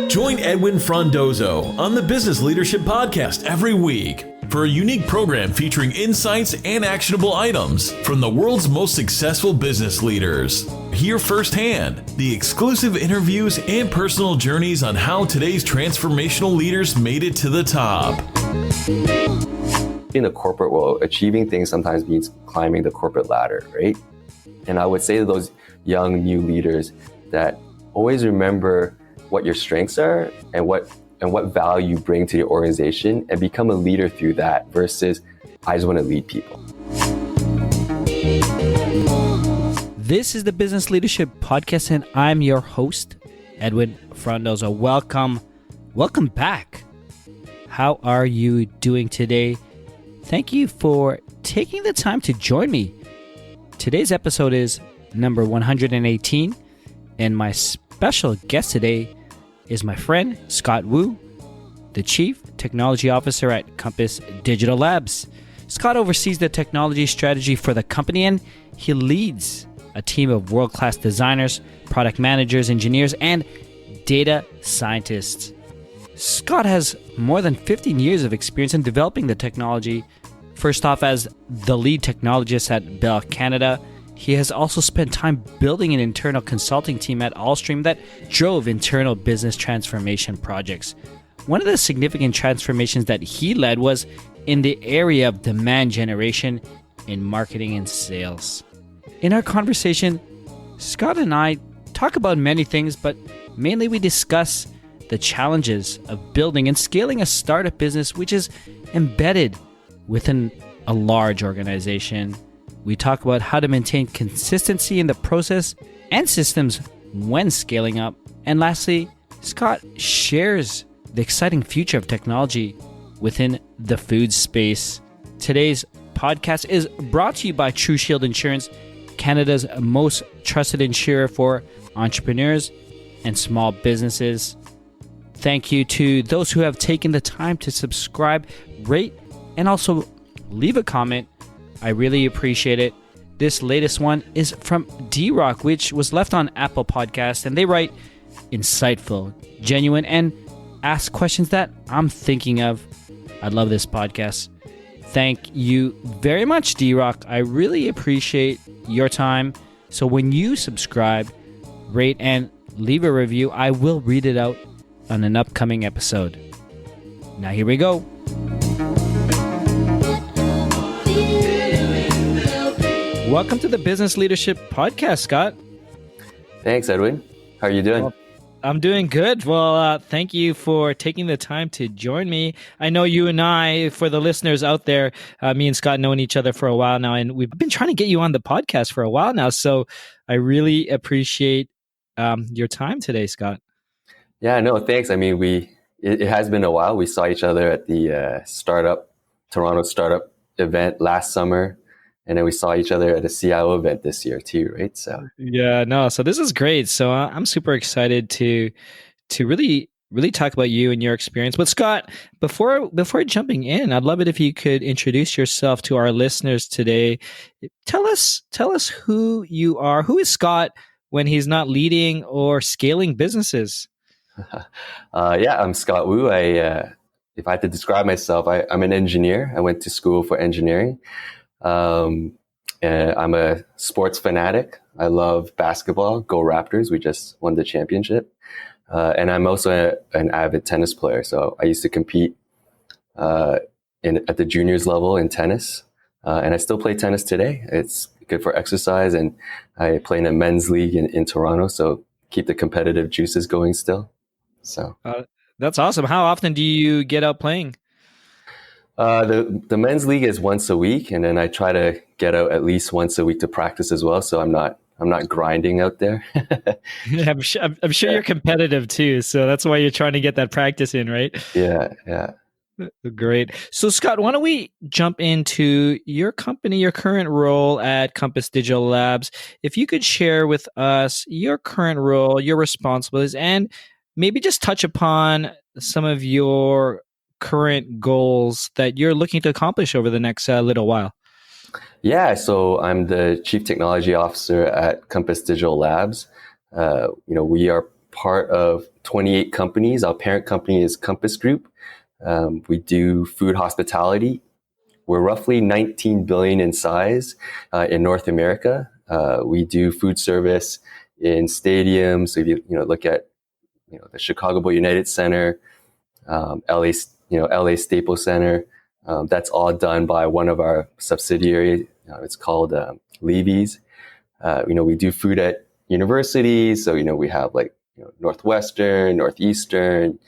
Join Edwin Frondozo on the Business Leadership Podcast every week for a unique program featuring insights and actionable items from the world's most successful business leaders. Hear firsthand the exclusive interviews and personal journeys on how today's transformational leaders made it to the top. In the corporate world, achieving things sometimes means climbing the corporate ladder, right? And I would say to those young new leaders that always remember what your strengths are and what value you bring to your organization, and become a leader through that versus I just want to lead people. This is the Business Leadership Podcast, and I'm your host, Edwin Frondozo. Welcome back. How are you doing today? Thank you for taking the time to join me. Today's episode is number 118, and my special guest today is my friend, Scott Wu, the Chief Technology Officer at Compass Digital Labs. Scott oversees the technology strategy for the company, and he leads a team of world-class designers, product managers, engineers, and data scientists. Scott has more than 15 years of experience in developing the technology. First off, as the lead technologist at Bell Canada, he has also spent time building an internal consulting team at Allstream that drove internal business transformation projects. One of the significant transformations that he led was in the area of demand generation in marketing and sales. In our conversation, Scott and I talk about many things, but mainly we discuss the challenges of building and scaling a startup business which is embedded within a large organization. We talk about how to maintain consistency in the process and systems when scaling up. And lastly, Scott shares the exciting future of technology within the food space. Today's podcast is brought to you by True Shield Insurance, Canada's most trusted insurer for entrepreneurs and small businesses. Thank you to those who have taken the time to subscribe, rate, and also leave a comment. I really appreciate it. This latest one is from D-Rock, which was left on Apple Podcasts, and they write, insightful, genuine, and ask questions that I'm thinking of. I love this podcast. Thank you very much, D-Rock. I really appreciate your time. So when you subscribe, rate, and leave a review, I will read it out on an upcoming episode. Now here we go. Welcome to the Business Leadership Podcast, Scott. Thanks, Edwin. How are you doing? Well, I'm doing good. Well, thank you for taking the time to join me. I know you and I, for the listeners out there, me and Scott known each other for a while now, and we've been trying to get you on the podcast for a while now. So I really appreciate your time today, Scott. Yeah, no, thanks. I mean, it has been a while. We saw each other at the Toronto startup event last summer. And then we saw each other at a CIO event this year too, right? So so this is great. So I'm super excited to really talk about you and your experience. But Scott, before jumping in, I'd love it if you could introduce yourself to our listeners today. Tell us who you are. Who is Scott when he's not leading or scaling businesses? I'm Scott Wu. If I had to describe myself, I'm an engineer. I went to school for engineering. I'm a sports fanatic. I love basketball. Go Raptors. We just won the championship. And I'm also an avid tennis player. So I used to compete at the juniors level in tennis. And I still play tennis today. It's good for exercise. And I play in a men's league in Toronto. So keep the competitive juices going still. So that's awesome. How often do you get out playing? The men's league is once a week, and then I try to get out at least once a week to practice as well. So I'm not grinding out there. I'm sure you're competitive too, so that's why you're trying to get that practice in, right? Yeah. Great. So Scott, why don't we jump into your company, your current role at Compass Digital Labs? If you could share with us your current role, your responsibilities, and maybe just touch upon some of your current goals that you're looking to accomplish over the next little while. Yeah, so I'm the Chief Technology Officer at Compass Digital Labs. We are part of 28 companies. Our parent company is Compass Group. We do food hospitality. We're roughly 19 billion in size in North America. We do food service in stadiums. So if you look at the Chicago Bulls United Center, LA Staples Center, that's all done by one of our subsidiaries. It's called Levy's. We do food at universities. So we have Northwestern, Northeastern,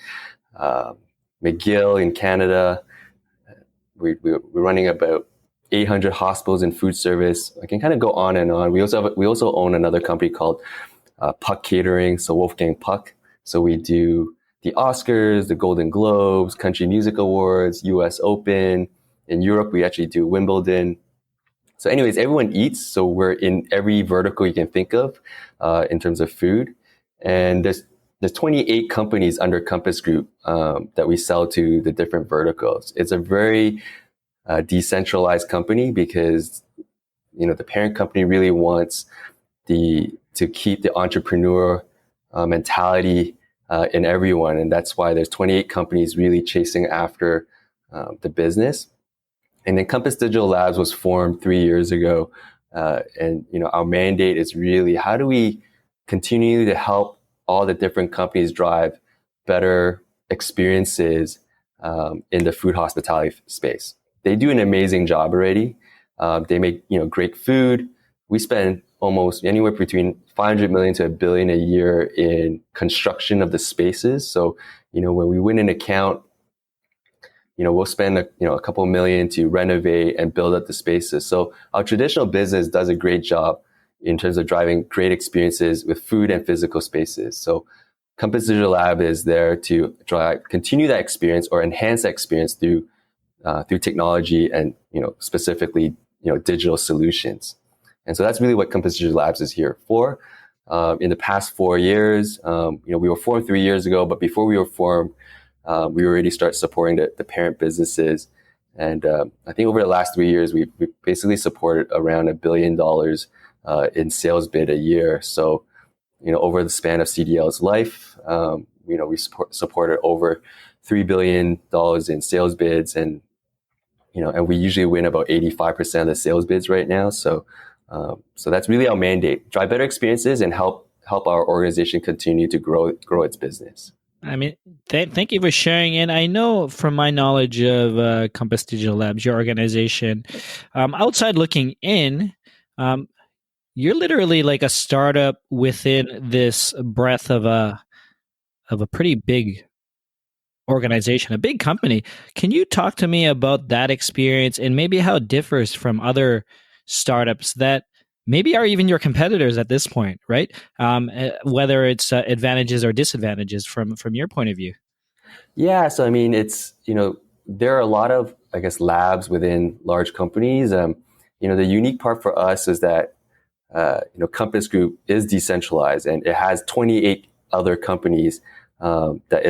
McGill in Canada. We're running about 800 hospitals in food service. I can kind of go on and on. We also own another company called Puck Catering, so Wolfgang Puck. So we do the Oscars, the Golden Globes, Country Music Awards, US Open. In Europe, we actually do Wimbledon. So anyways, everyone eats. So we're in every vertical you can think of in terms of food. And there's 28 companies under Compass Group that we sell to the different verticals. It's a very decentralized company because the parent company really wants to keep the entrepreneur mentality in everyone, and that's why there's 28 companies really chasing after the business. And then Compass Digital Labs was formed 3 years ago, and our mandate is really how do we continue to help all the different companies drive better experiences in the food hospitality space. They do an amazing job already. They make great food. We spend almost anywhere between 500 million to $1 billion a year in construction of the spaces. So when we win an account, we'll spend a couple million to renovate and build up the spaces. So our traditional business does a great job in terms of driving great experiences with food and physical spaces. So Compass Digital Lab is there to continue that experience or enhance that experience through technology and specifically digital solutions. And so that's really what Compass Digital Labs is here for. In the past 4 years, we were formed 3 years ago, but before we were formed, we already started supporting the parent businesses. And I think over the last 3 years, we basically supported around $1 billion in sales bid a year. So, over the span of CDL's life, we supported over $3 billion in sales bids, and we usually win about 85% of the sales bids right now. So that's really our mandate: drive better experiences and help our organization continue to grow its business. I mean, thank you for sharing. And I know from my knowledge of Compass Digital Labs, your organization, outside looking in, you're literally like a startup within this breadth of a pretty big organization, a big company. Can you talk to me about that experience and maybe how it differs from other startups that maybe are even your competitors at this point, right? Whether it's advantages or disadvantages from your point of view. Yeah, so I mean, it's there are a lot of labs within large companies. The unique part for us is that Compass Group is decentralized and it has 28 other companies that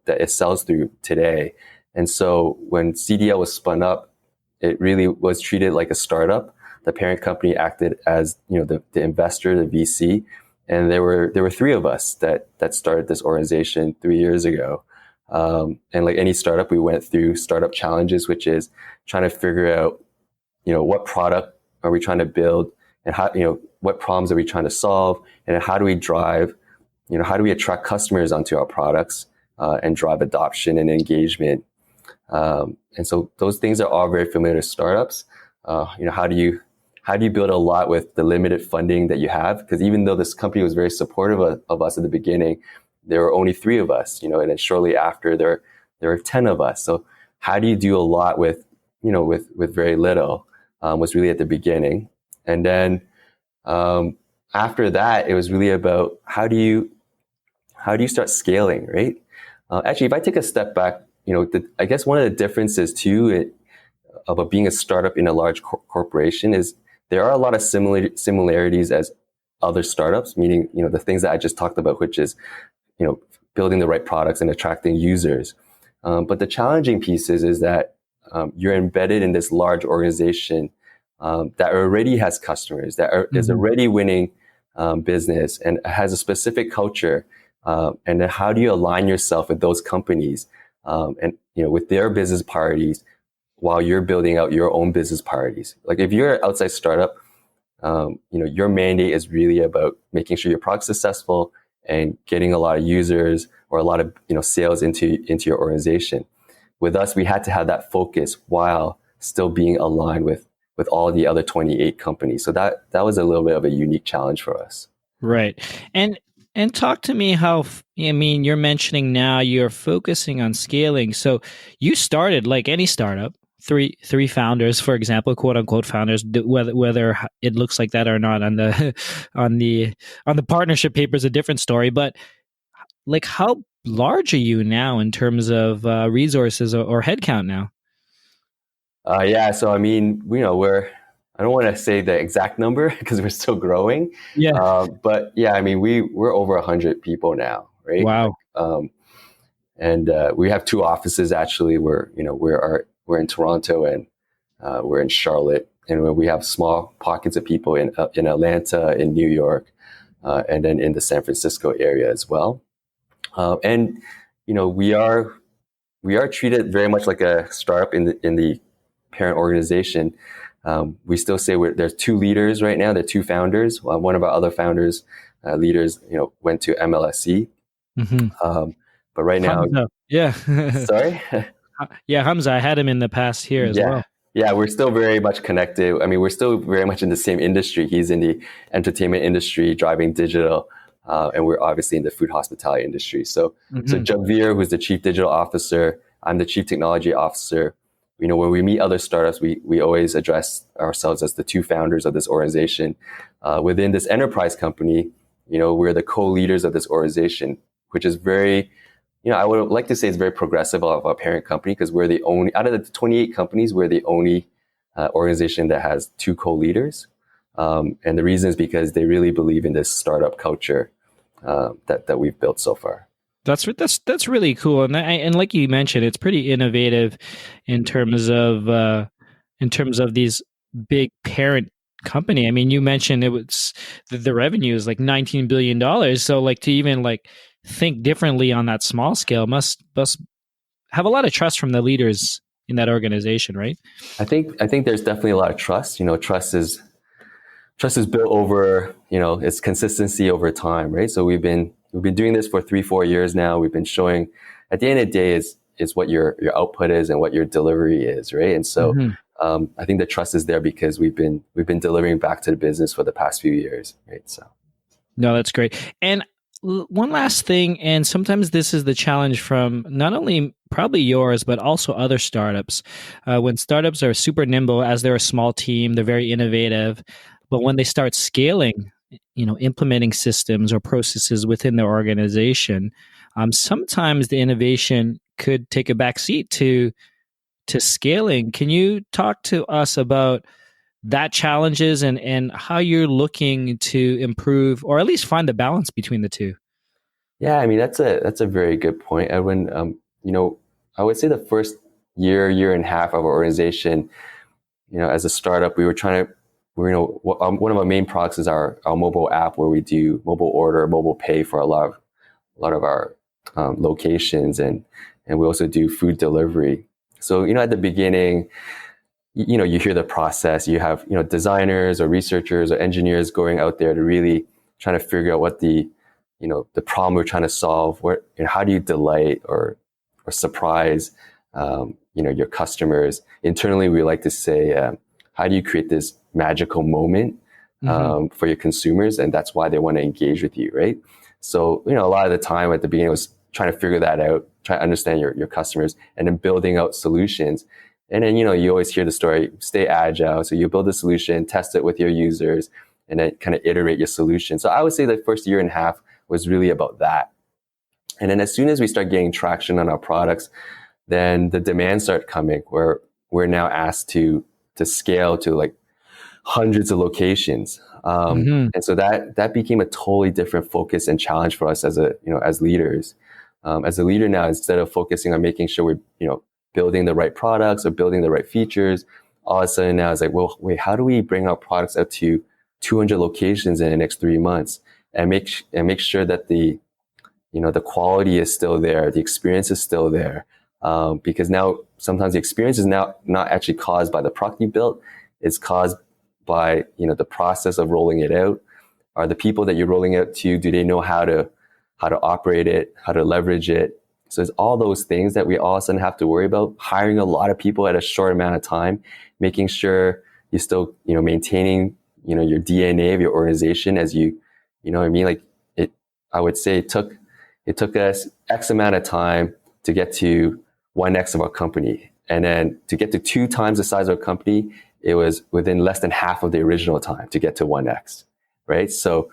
it sells through today. And so when CDL was spun up, it really was treated like a startup. The parent company acted as the investor, the VC, and there were three of us that started this organization 3 years ago. And like any startup, we went through startup challenges, which is trying to figure out what product are we trying to build, and how what problems are we trying to solve, and how do we drive, how do we attract customers onto our products and drive adoption and engagement. And so those things are all very familiar to startups. How do you build a lot with the limited funding that you have? Because even though this company was very supportive of us at the beginning, there were only three of us, and then shortly after there were 10 of us. So how do you do a lot with very little was really at the beginning. And then after that, it was really about how do you start scaling, right? Actually, if I take a step back, I guess one of the differences too about being a startup in a large corporation is there are a lot of similarities as other startups, meaning, the things that I just talked about, which is, building the right products and attracting users. But the challenging piece is that you're embedded in this large organization that already has customers, is already winning business and has a specific culture And then how do you align yourself with those companies, and with their business priorities while you're building out your own business priorities? Like if you're an outside startup, your mandate is really about making sure your product's successful and getting a lot of users or a lot of sales into your organization. With us, we had to have that focus while still being aligned with all the other 28 companies. So that was a little bit of a unique challenge for us. Right. And talk to me you're mentioning now you're focusing on scaling. So you started like any startup, three founders, for example, quote unquote founders, whether it looks like that or not on the on the partnership paper is a different story. But like, how large are you now in terms of resources or headcount now? Yeah. So, I mean, I don't want to say the exact number because we're still growing. Yeah. But yeah, I mean, we're over 100 people now, right? Wow. And we have two offices actually. We're in Toronto and we're in Charlotte, and we have small pockets of people in Atlanta, in New York, and then in the San Francisco area as well. And we are treated very much like a startup in the parent organization. We still say there's two leaders right now. There are two founders. One of our other founders, leaders, went to MLSE. Mm-hmm. But right now, Hamza. Yeah. Sorry. Yeah, Hamza. I had him in the past here as well. Yeah, we're still very much connected. I mean, we're still very much in the same industry. He's in the entertainment industry, driving digital, and we're obviously in the food hospitality industry. So Javier, who's the chief digital officer, I'm the chief technology officer. When we meet other startups, we always address ourselves as the two founders of this organization. Within this enterprise company, we're the co-leaders of this organization, which is very, I would like to say it's very progressive of our parent company, because we're the only, out of the 28 companies, we're the only organization that has two co-leaders. And the reason is because they really believe in this startup culture that we've built so far. That's really cool, and like you mentioned, it's pretty innovative in terms of these big parent company. I mean, you mentioned it was the revenue is like $19 billion. So like to even like think differently on that small scale must have a lot of trust from the leaders in that organization, right? I think there's definitely a lot of trust. Trust is built over, its consistency over time, right? So we've been doing this for 3-4 years now. We've been showing, at the end of the day, is what your output is and what your delivery is, right? And so I think the trust is there because we've been delivering back to the business for the past few years, right? So no, that's great. And one last thing, and sometimes this is the challenge from not only probably yours, but also other startups. When startups are super nimble, as they're a small team, they're very innovative, but when they start scaling, implementing systems or processes within their organization, sometimes the innovation could take a backseat to scaling. Can you talk to us about that challenges and how you're looking to improve or at least find the balance between the two? Yeah, I mean, that's a very good point, Edwin. I would say the first year and a half of our organization, as a startup, we were trying to, one of our main products is our mobile app, where we do mobile order, mobile pay for a lot of our locations, and we also do food delivery. So at the beginning, you hear the process. You have designers or researchers or engineers going out there to really trying to figure out what the problem we're trying to solve. How do you delight or surprise your customers? Internally, we like to say, how do you create this magical moment for your consumers? And that's why they want to engage with you, right? So, a lot of the time at the beginning was trying to figure that out, try to understand your customers, and then building out solutions. And then, you always hear the story, stay agile. So you build a solution, test it with your users, and then kind of iterate your solution. So I would say the first year and a half was really about that. And then as soon as we start getting traction on our products, then the demands start coming, where we're now asked to scale to like hundreds of locations. And so that became a totally different focus and challenge for us as leaders. As a leader now, instead of focusing on making sure we're, building the right products or building the right features, all of a sudden now it's like, well, wait, how do we bring our products out to 200 locations in the next 3 months and make sure that the the quality is still there, the experience is still there. Because now sometimes the experience is now not actually caused by the product you built, it's caused by, the process of rolling it out. Are the people that you're rolling out to, do they know how to operate it, how to leverage it? So it's all those things that we all of a sudden have to worry about. Hiring a lot of people at a short amount of time, making sure you're still, maintaining, your DNA of your organization as you know what I mean? Like I would say it took us X amount of time to get to 1x of our company. And then to get to 2 times the size of our company, it was within less than half of the original time to get to 1x, right? So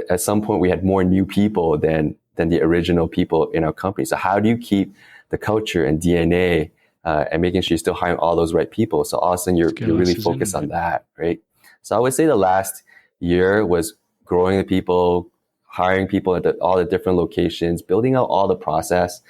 at some point we had more new people than the original people in our company. So how do you keep the culture and DNA and making sure you're still hiring all those right people? So all of a sudden you're really focused on that, right? So I would say the last year was growing the people, hiring people at all the different locations, building out all the process,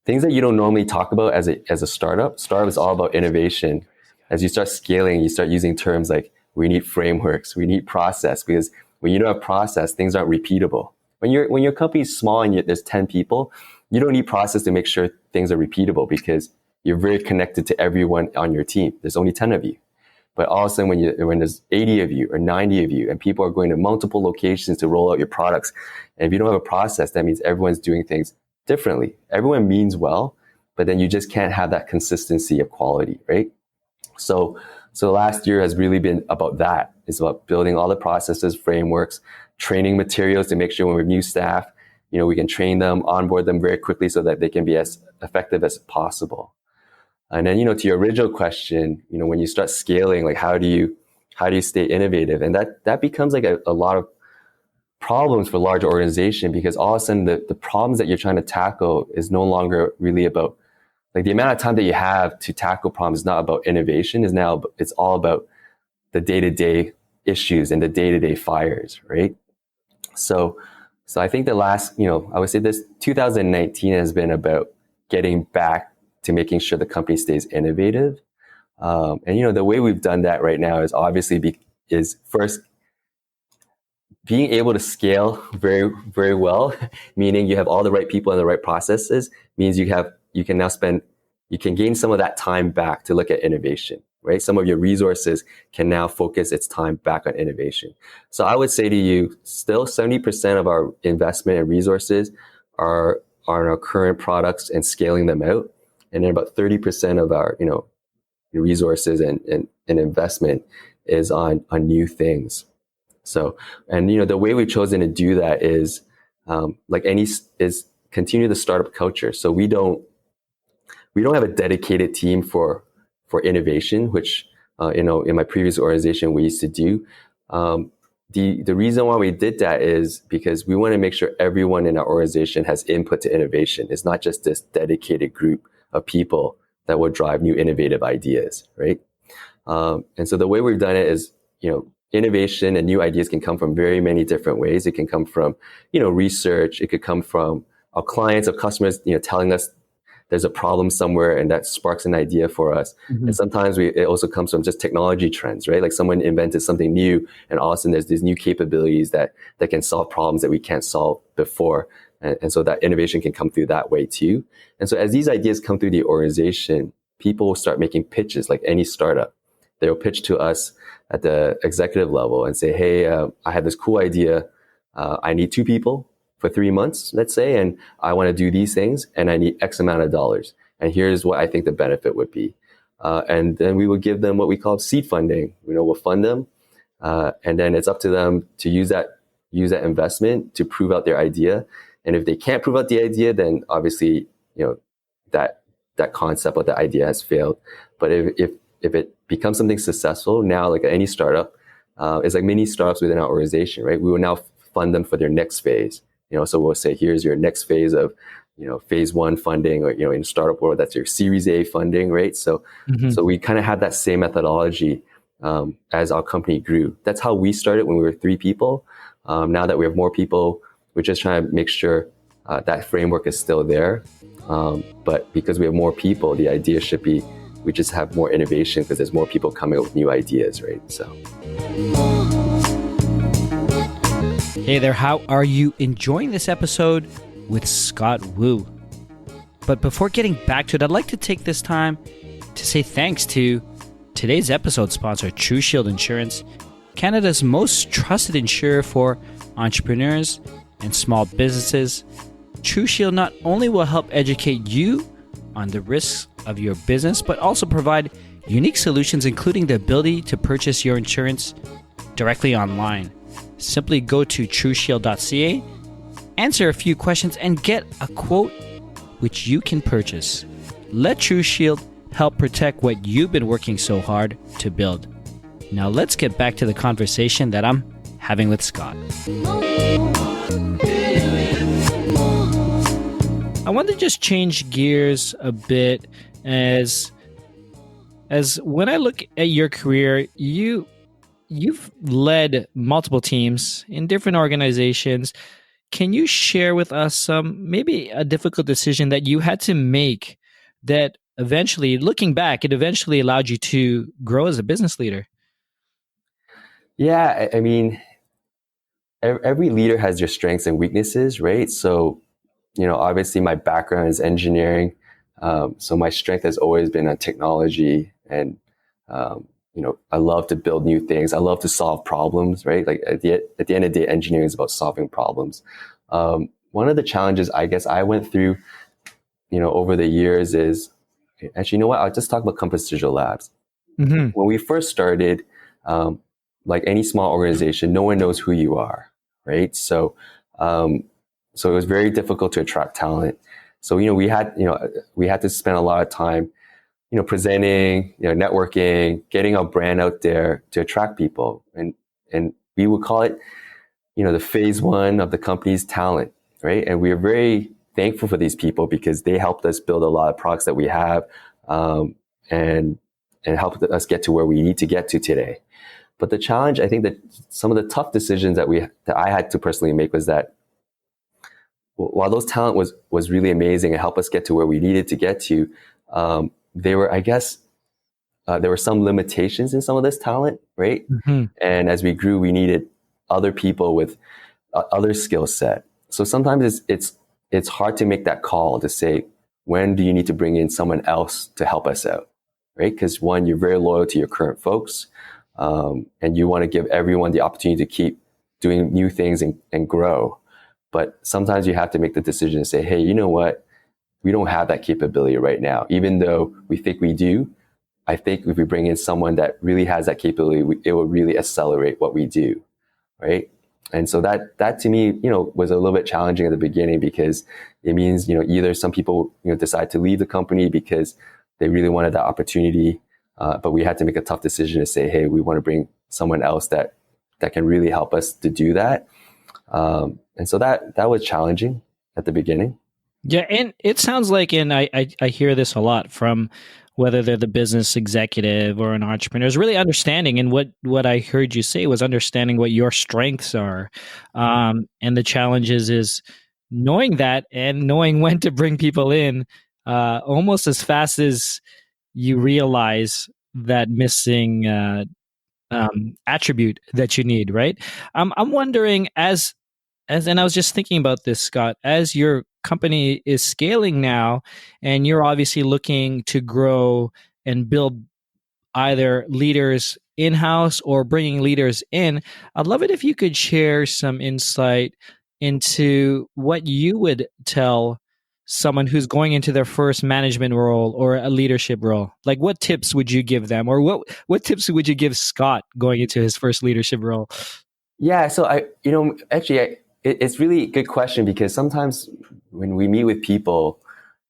things that you don't normally talk about as a startup. Startup is all about innovation. As you start scaling, you start using terms like we need frameworks, we need process, because when you don't have process, things aren't repeatable. When your company is small and there's 10 people, you don't need process to make sure things are repeatable because you're very connected to everyone on your team. There's only 10 of you. But all of a sudden when there's 80 of you or 90 of you and people are going to multiple locations to roll out your products, and if you don't have a process, that means everyone's doing things differently. Everyone means well, but then you just can't have that consistency of quality, right? So last year has really been about that. It's about building all the processes, frameworks, training materials to make sure when we have new staff, we can train them, onboard them very quickly so that they can be as effective as possible. And then, to your original question, when you start scaling, like how do you stay innovative? And that becomes like a lot of problems for large organization, because all of a sudden the problems that you're trying to tackle is no longer really about, like, the amount of time that you have to tackle problems is not about innovation, it's all about the day-to-day issues and the day-to-day fires, right? So I think the last, I would say this 2019 has been about getting back to making sure the company stays innovative. And, the way we've done that right now is obviously is first being able to scale very, very well, meaning you have all the right people and the right processes, means you can gain some of that time back to look at innovation, right? Some of your resources can now focus its time back on innovation. So I would say to you, still 70% of our investment and resources are on our current products and scaling them out. And then about 30% of our, resources and investment is on new things. So, and, the way we've chosen to do that is, is continue the startup culture. So we don't have a dedicated team for innovation, which, in my previous organization we used to do. The reason why we did that is because we want to make sure everyone in our organization has input to innovation. It's not just this dedicated group of people that will drive new innovative ideas, right? And so the way we've done it is, innovation and new ideas can come from very many different ways. It can come from, research. It could come from our clients, our customers, telling us there's a problem somewhere and that sparks an idea for us. Mm-hmm. And sometimes it also comes from just technology trends, right? Like someone invented something new and all of a sudden there's these new capabilities that can solve problems that we can't solve before. And so that innovation can come through that way too. And so as these ideas come through the organization, people will start making pitches like any startup. They'll pitch to us at the executive level and say, hey, I have this cool idea. I need 2 people for 3 months, let's say, and I want to do these things and I need X amount of dollars. And here's what I think the benefit would be. And then we would give them what we call seed funding. We'll fund them. And then it's up to them to use that investment to prove out their idea. And if they can't prove out the idea, then obviously, that concept or the idea has failed. But if it becomes something successful, now like any startup, it's like mini startups within our organization, right? We will now fund them for their next phase. So we'll say, here's your next phase of, phase 1 funding, or, in startup world, that's your Series A funding, right? So, So we kind of had that same methodology as our company grew. That's how we started when we were 3 people. Now that we have more people, we're just trying to make sure that framework is still there. But because we have more people, the idea should be we just have more innovation because there's more people coming up with new ideas, right? So. Hey there, how are you enjoying this episode? with Scott Wu. But before getting back to it, I'd like to take this time to say thanks to today's episode sponsor, True Shield Insurance, Canada's most trusted insurer for entrepreneurs and small businesses. True Shield not only will help educate you on the risks of your business, but also provide unique solutions, including the ability to purchase your insurance directly online. Simply go to trueshield.ca, answer a few questions, and get a quote which you can purchase. Let True Shield help protect what you've been working so hard to build. Now let's get back to the conversation that I'm having with Scott. I want to just change gears a bit as when I look at your career, you've led multiple teams in different organizations. Can you share with us maybe a difficult decision that you had to make that eventually, looking back, it eventually allowed you to grow as a business leader? Yeah, I mean, every leader has their strengths and weaknesses, right? So, obviously my background is engineering. So my strength has always been on technology and, I love to build new things. I love to solve problems, right? Like at the end of the day, engineering is about solving problems. One of the challenges I guess I went through, over the years is, actually, you know what? I'll just talk about Compass Digital Labs. Mm-hmm. When we first started, like any small organization, no one knows who you are, right? So it was very difficult to attract talent. So, we had to spend a lot of time, presenting, networking, getting our brand out there to attract people. And we would call it, the phase one of the company's talent, right? And we are very thankful for these people because they helped us build a lot of products that we have, and helped us get to where we need to get to today. But the challenge, I think that some of the tough decisions that I had to personally make was that while those talent was really amazing and helped us get to where we needed to get to, there were some limitations in some of this talent, right? Mm-hmm. And as we grew, we needed other people with other skill set. So sometimes it's hard to make that call to say, when do you need to bring in someone else to help us out, right? Because one, you're very loyal to your current folks, and you want to give everyone the opportunity to keep doing new things and grow. But sometimes you have to make the decision to say, hey, you know what? We don't have that capability right now. Even though we think we do, I think if we bring in someone that really has that capability, it will really accelerate what we do, right? And so that to me, was a little bit challenging at the beginning because it means, either some people, decide to leave the company because they really wanted that opportunity, but we had to make a tough decision to say, hey, we want to bring someone else that can really help us to do that. And so that was challenging at the beginning. Yeah, and it sounds like, and I hear this a lot from whether they're the business executive or an entrepreneur, is really understanding. And what I heard you say was understanding what your strengths are. And the challenges is knowing that and knowing when to bring people in almost as fast as you realize that missing attribute that you need, right? I'm wondering and I was just thinking about this, Scott, as your company is scaling now, and you're obviously looking to grow and build either leaders in-house or bringing leaders in, I'd love it if you could share some insight into what you would tell someone who's going into their first management role or a leadership role. Like, what tips would you give them, or what tips would you give Scott going into his first leadership role? Yeah, so it's really a good question because sometimes when we meet with people,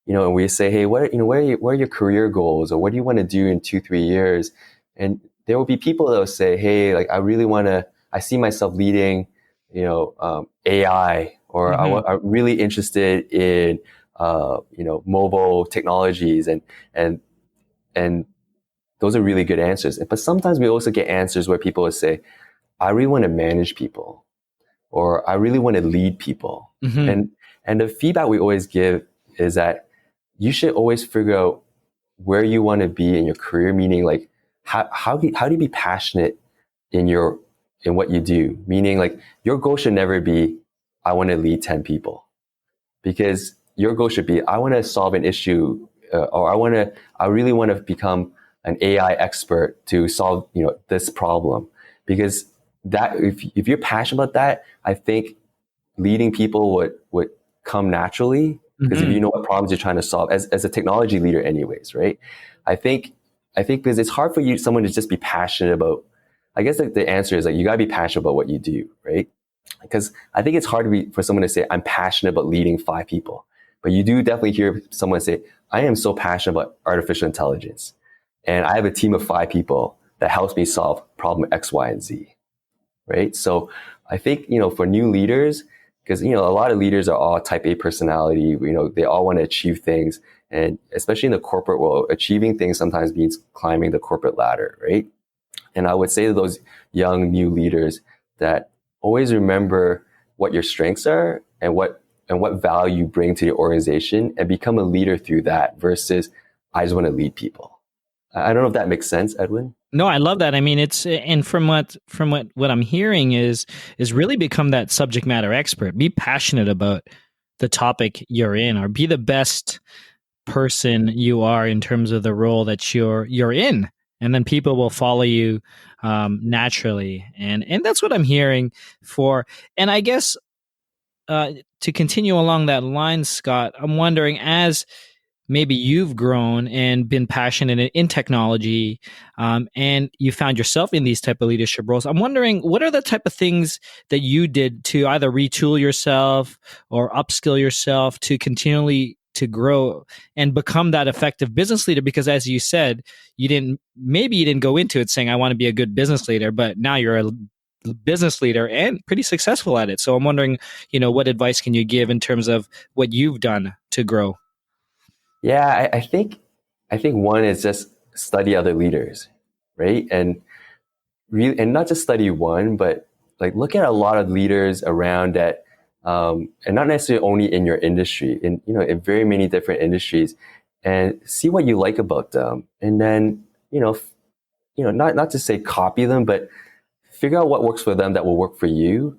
and we say, hey, what are your career goals, or what do you want to do in 2-3 years? And there will be people that will say, hey, like I see myself leading, AI, or mm-hmm. I'm really interested in, mobile technologies, and those are really good answers. But sometimes we also get answers where people will say, I really want to manage people, or I really want to lead people. Mm-hmm. And the feedback we always give is that you should always figure out where you want to be in your career, meaning like how do you be passionate in what you do? Meaning like your goal should never be, I want to lead 10 people, because your goal should be, I want to solve an issue, or I really want to become an AI expert to solve, this problem. Because that, if you're passionate about that, I think leading people would come naturally, because if you know what problems you're trying to solve as a technology leader anyways, right? I think because it's hard for someone to just be passionate about, I guess the answer is like, you gotta be passionate about what you do, right? Because I think it's hard for someone to say, I'm passionate about leading 5 people. But you do definitely hear someone say, I am so passionate about artificial intelligence. And I have a team of 5 people that helps me solve problem X, Y, and Z, right? So I think, for new leaders, because, a lot of leaders are all type A personality, they all want to achieve things. And especially in the corporate world, achieving things sometimes means climbing the corporate ladder, right? And I would say to those young new leaders that always remember what your strengths are and what value you bring to the organization, and become a leader through that versus, I just want to lead people. I don't know if that makes sense, Edwin. No, I love that. I mean, and from what I'm hearing is really become that subject matter expert. Be passionate about the topic you're in, or be the best person you are in terms of the role that you're in, and then people will follow you naturally. And that's what I'm hearing for. And I guess to continue along that line, Scott, I'm wondering, as maybe you've grown and been passionate in technology, and you found yourself in these type of leadership roles, I'm wondering, what are the type of things that you did to either retool yourself or upskill yourself to continually to grow and become that effective business leader? Because as you said, you didn't go into it saying, I want to be a good business leader, but now you're a business leader and pretty successful at it. So I'm wondering, what advice can you give in terms of what you've done to grow? Yeah, I think one is just study other leaders, right? And not just study one, but like look at a lot of leaders around that, and not necessarily only in your industry, in very many different industries, and see what you like about them, and then not to say copy them, but figure out what works for them that will work for you.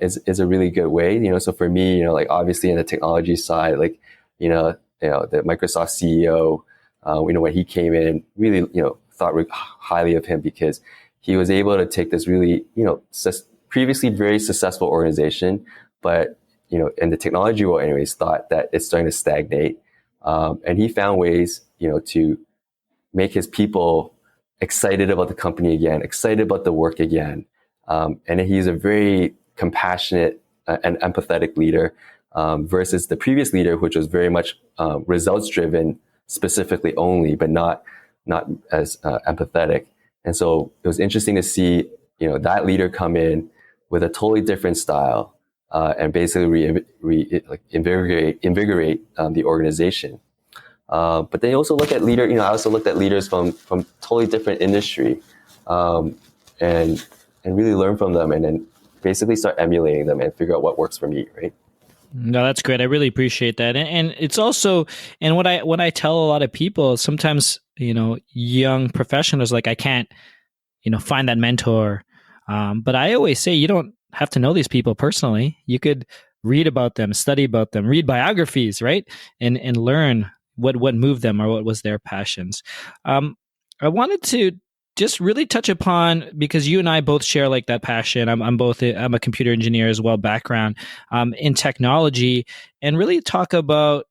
Is a really good way. So for me, like obviously in the technology side, like the Microsoft CEO, when he came in, really, thought highly of him, because he was able to take this really, previously very successful organization, but, in the technology world anyways, thought that it's starting to stagnate. And he found ways, to make his people excited about the company again, excited about the work again. And he's a very compassionate and empathetic leader, versus the previous leader, which was very much results driven specifically only, but not as empathetic. And so it was interesting to see that leader come in with a totally different style, and basically invigorate the organization. But then you also look at I also looked at leaders from totally different industry, and really learn from them, and then basically start emulating them and figure out what works for me, right? No, that's great. I really appreciate that. And it's also, and what I tell a lot of people, sometimes, young professionals, like, I can't, find that mentor. But I always say, you don't have to know these people personally. You could read about them, study about them, read biographies, right? And learn what moved them or what was their passions. I wanted to just really touch upon, because you and I both share like that passion. I'm a computer engineer as well, background in technology, and really talk about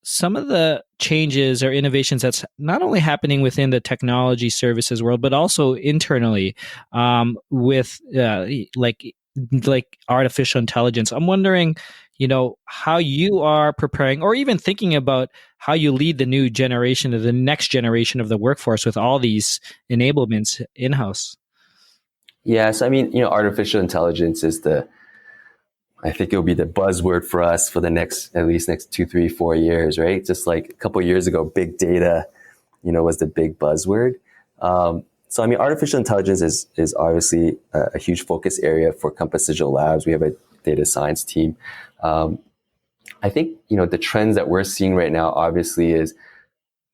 some of the changes or innovations that's not only happening within the technology services world, but also internally with like artificial intelligence. I'm wondering, how you are preparing, or even thinking about how you lead the new generation, of the next generation of the workforce with all these enablements in-house. Yes, I mean, artificial intelligence is I think it'll be the buzzword for us for the next 2, 3, 4 years, right? Just like a couple of years ago, big data, was the big buzzword. So, I mean, artificial intelligence is obviously a huge focus area for Compass Digital Labs. We have a data science team. I think, the trends that we're seeing right now, obviously, is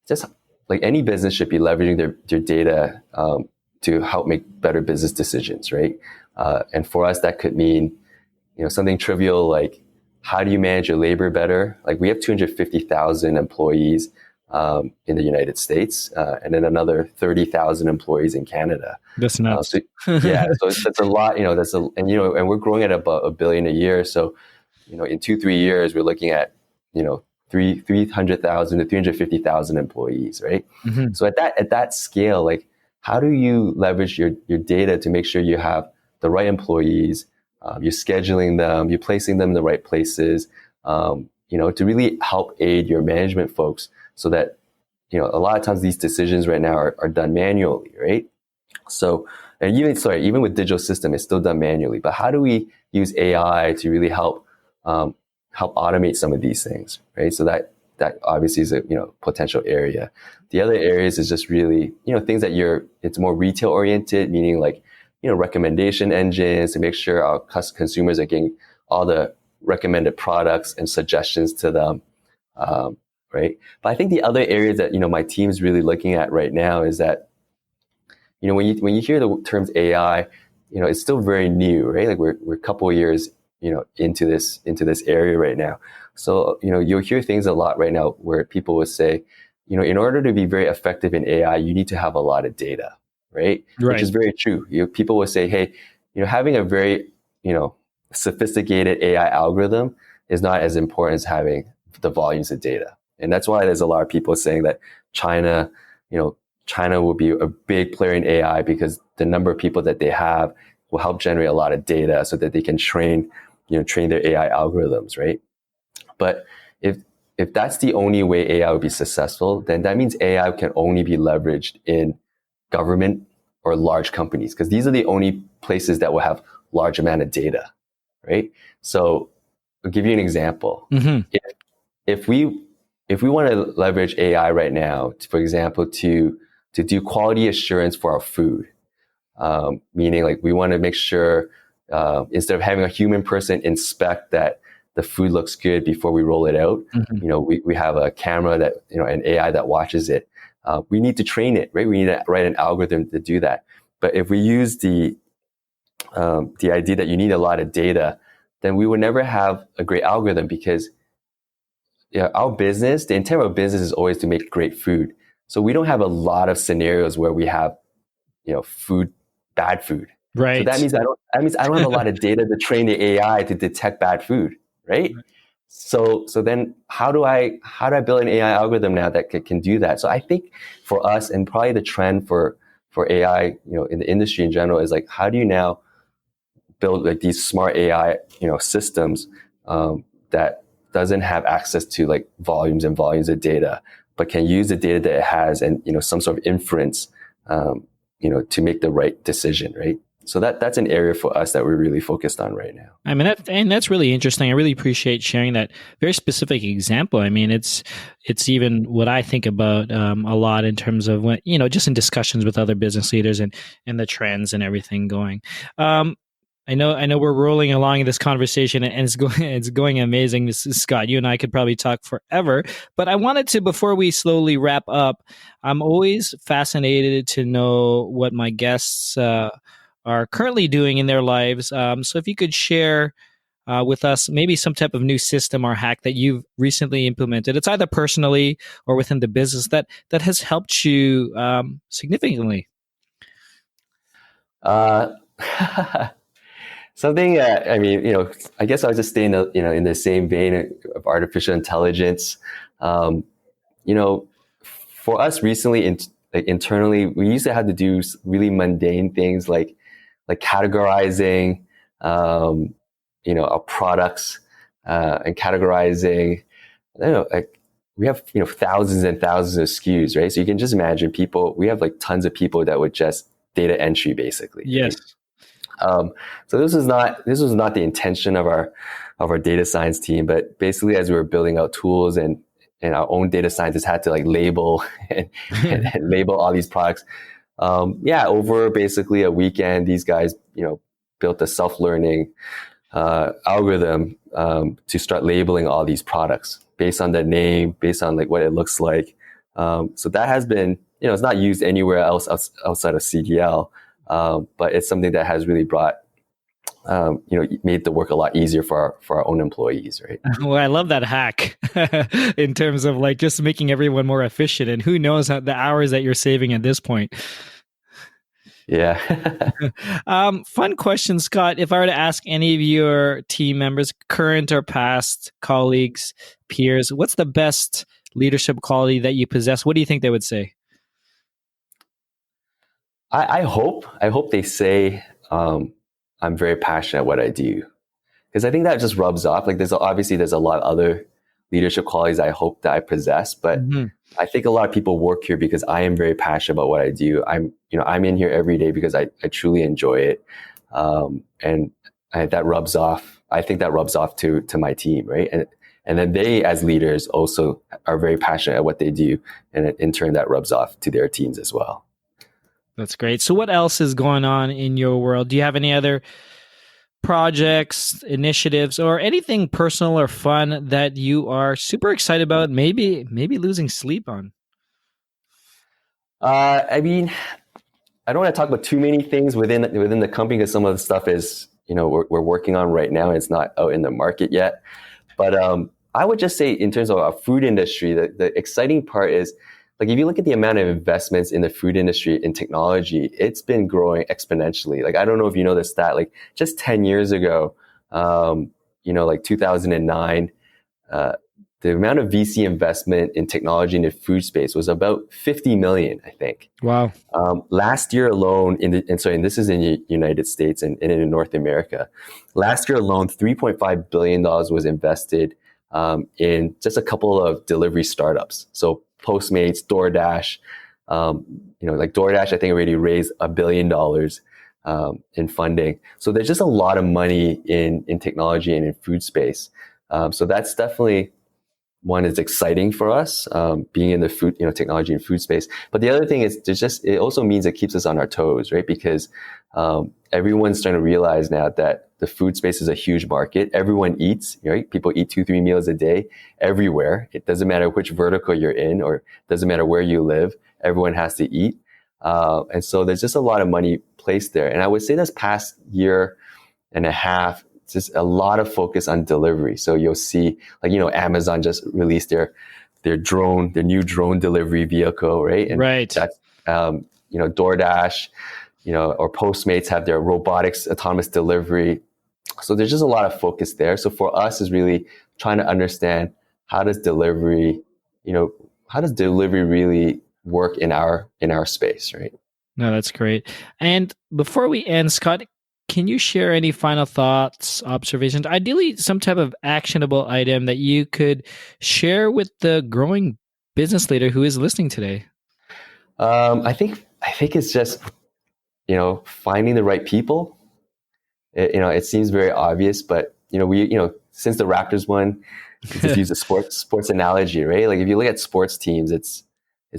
just like any business should be leveraging their data to help make better business decisions, right? And for us, that could mean, something trivial like how do you manage your labor better? Like we have 250,000 employees in the United States, and then another 30,000 employees in Canada. That's nuts. So that's a lot. And we're growing at about $1 billion a year. So in 2-3 years, we're looking at 300,000 to 350,000 employees, right? Mm-hmm. So at that scale, like how do you leverage your data to make sure you have the right employees, you're scheduling them, you're placing them in the right places, to really help aid your management folks so that, a lot of times these decisions right now are done manually, right? So, and even with digital system, it's still done manually, but how do we use AI to really help automate some of these things, right? So that obviously is a, potential area. The other areas is just really, things that it's more retail oriented, meaning like, recommendation engines to make sure our consumers are getting all the recommended products and suggestions to them, right? But I think the other areas that, my team's really looking at right now is that, when you hear the terms AI, it's still very new, right? Like we're a couple of years, into this area right now. So, you'll hear things a lot right now where people would say, in order to be very effective in AI, you need to have a lot of data, right? Which is very true. People will say, hey, having a very, sophisticated AI algorithm is not as important as having the volumes of data. And that's why there's a lot of people saying that China will be a big player in AI because the number of people that they have will help generate a lot of data so that they can train their AI algorithms, right? But if that's the only way AI would be successful, then that means AI can only be leveraged in government or large companies, because these are the only places that will have large amount of data, right? So I'll give you an example. Mm-hmm. If we want to leverage AI right now, for example, to do quality assurance for our food, meaning like we want to make sure instead of having a human person inspect that the food looks good before we roll it out, Mm-hmm. we have a camera that, an AI that watches it. We need to train it, right? We need to write an algorithm to do that. But if we use the idea that you need a lot of data, then we would never have a great algorithm because our business, the intent of our business is always to make great food. So we don't have a lot of scenarios where we have, bad food. Right. So that means I don't have a lot of data to train the AI to detect bad food, right? So then how do I build an AI algorithm now that can do that? So I think for us, and probably the trend for AI, in the industry in general, is like, how do you now build like these smart AI, systems that doesn't have access to like volumes and volumes of data, but can use the data that it has and, some sort of inference, to make the right decision, right? So that's an area for us that we're really focused on right now. I mean, that's really interesting. I really appreciate sharing that very specific example. I mean, it's even what I think about a lot in terms of when, just in discussions with other business leaders and the trends and everything going. I know we're rolling along in this conversation and it's going amazing. Scott, you and I could probably talk forever, but I wanted to, before we slowly wrap up, I'm always fascinated to know what my guests are currently doing in their lives. So if you could share with us maybe some type of new system or hack that you've recently implemented, it's either personally or within the business that has helped you significantly. Something I mean, I guess I'll just stay in the same vein of artificial intelligence. For us recently, internally, we used to have to do really mundane things like categorizing, our products and categorizing. I don't know, like we have thousands and thousands of SKUs, right? So you can just imagine we have like tons of people that would just data entry basically. Yes. Right? So this was not the intention of our data science team, but basically as we were building out tools and our own data scientists had to like label and label all these products. Over basically a weekend, these guys, built a self-learning algorithm to start labeling all these products based on the name, based on like what it looks like. So that has been, it's not used anywhere else outside of CDL. But it's something that has really brought made the work a lot easier for our own employees, right? Well, I love that hack in terms of like just making everyone more efficient. And who knows how the hours that you're saving at this point. Yeah. Fun question, Scott. If I were to ask any of your team members, current or past colleagues, peers, what's the best leadership quality that you possess? What do you think they would say? I hope they say I'm very passionate at what I do, because I think that just rubs off. Like there's a lot of other leadership qualities I hope that I possess, but I think a lot of people work here because I am very passionate about what I do. I'm in here every day because I truly enjoy it, that rubs off. I think that rubs off to my team, right? And then they, as leaders, also are very passionate at what they do, and in turn, that rubs off to their teams as well. That's great. So, what else is going on in your world? Do you have any other projects, initiatives, or anything personal or fun that you are super excited about? Maybe losing sleep on. I mean, I don't want to talk about too many things within the company, because some of the stuff is we're working on right now and it's not out in the market yet. But I would just say, in terms of our food industry, the exciting part is, like, if you look at the amount of investments in the food industry in technology, it's been growing exponentially. Like, I don't know if you know this stat, like just 10 years ago, like 2009, the amount of VC investment in technology in the food space was about 50 million, I think. Wow. Last year alone, and this is in the United States and in North America, last year alone, $3.5 billion was invested in just a couple of delivery startups. So Postmates, DoorDash, like DoorDash, I think already raised $1 billion in funding. So there's just a lot of money in technology and in food space. So that's definitely one is exciting for us, being in the food, technology and food space. But the other thing is it also means it keeps us on our toes, right? Because everyone's starting to realize now that the food space is a huge market. Everyone eats, right? People eat 2-3 meals a day everywhere. It doesn't matter which vertical you're in, or it doesn't matter where you live. Everyone has to eat. And so there's just a lot of money placed there. And I would say this past year and a half, just a lot of focus on delivery. So you'll see, like, Amazon just released their new drone delivery vehicle, right? And right. That's, DoorDash, or Postmates have their robotics autonomous delivery. So there's just a lot of focus there. So for us is really trying to understand, how does delivery really work in our space, right? No, that's great. And before we end, Scott, can you share any final thoughts, observations, ideally some type of actionable item that you could share with the growing business leader who is listening today? I think it's just, finding the right people. It seems very obvious, but since the Raptors won, just use a sports analogy, right? Like, if you look at sports teams, it's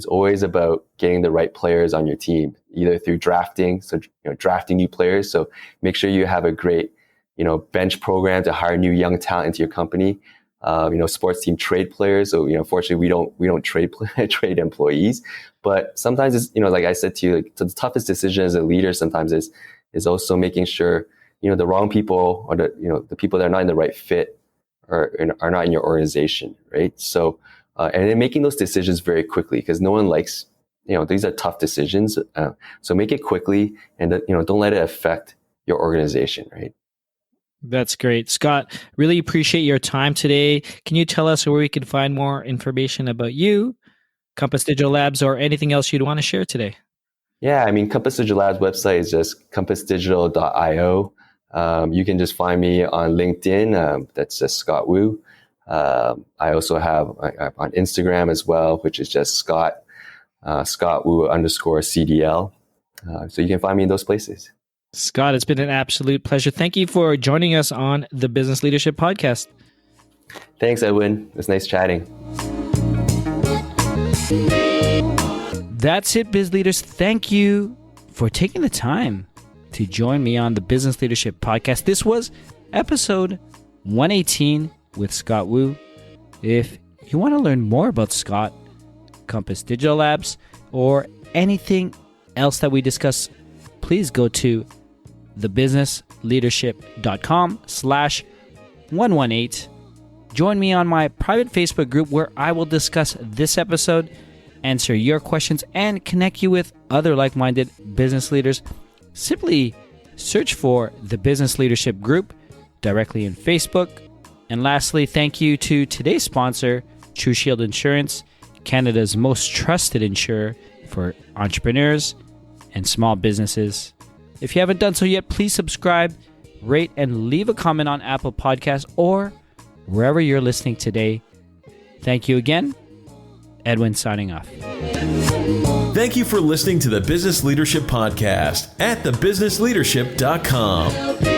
always about getting the right players on your team, either through drafting, so drafting new players. So make sure you have a great, bench program to hire new young talent into your company. Sports team trade players. So fortunately, we don't trade employees. But sometimes it's, like I said to you, like, so the toughest decision as a leader sometimes is also making sure the wrong people, or the people that are not in the right fit are not in your organization, right? So. And then making those decisions very quickly, because no one likes, these are tough decisions. So make it quickly, and don't let it affect your organization, right? That's great. Scott, really appreciate your time today. Can you tell us where we can find more information about you, Compass Digital Labs, or anything else you'd want to share today? Yeah, Compass Digital Labs website is just compassdigital.io. You can just find me on LinkedIn. That's just Scott Wu. I also have on Instagram as well, which is just Scott Wu _CDL. So you can find me in those places. Scott, it's been an absolute pleasure. Thank you for joining us on the Business Leadership Podcast. Thanks, Edwin. It was nice chatting. That's it, Biz Leaders. Thank you for taking the time to join me on the Business Leadership Podcast. This was episode 118 with Scott Wu. If you want to learn more about Scott, Compass Digital Labs, or anything else that we discuss, please go to thebusinessleadership.com/118. Join me on my private Facebook group where I will discuss this episode, answer your questions, and connect you with other like-minded business leaders. Simply search for the Business Leadership Group directly in Facebook. And lastly, thank you to today's sponsor, True Shield Insurance, Canada's most trusted insurer for entrepreneurs and small businesses. If you haven't done so yet, please subscribe, rate, and leave a comment on Apple Podcasts or wherever you're listening today. Thank you again. Edwin signing off. Thank you for listening to the Business Leadership Podcast at thebusinessleadership.com.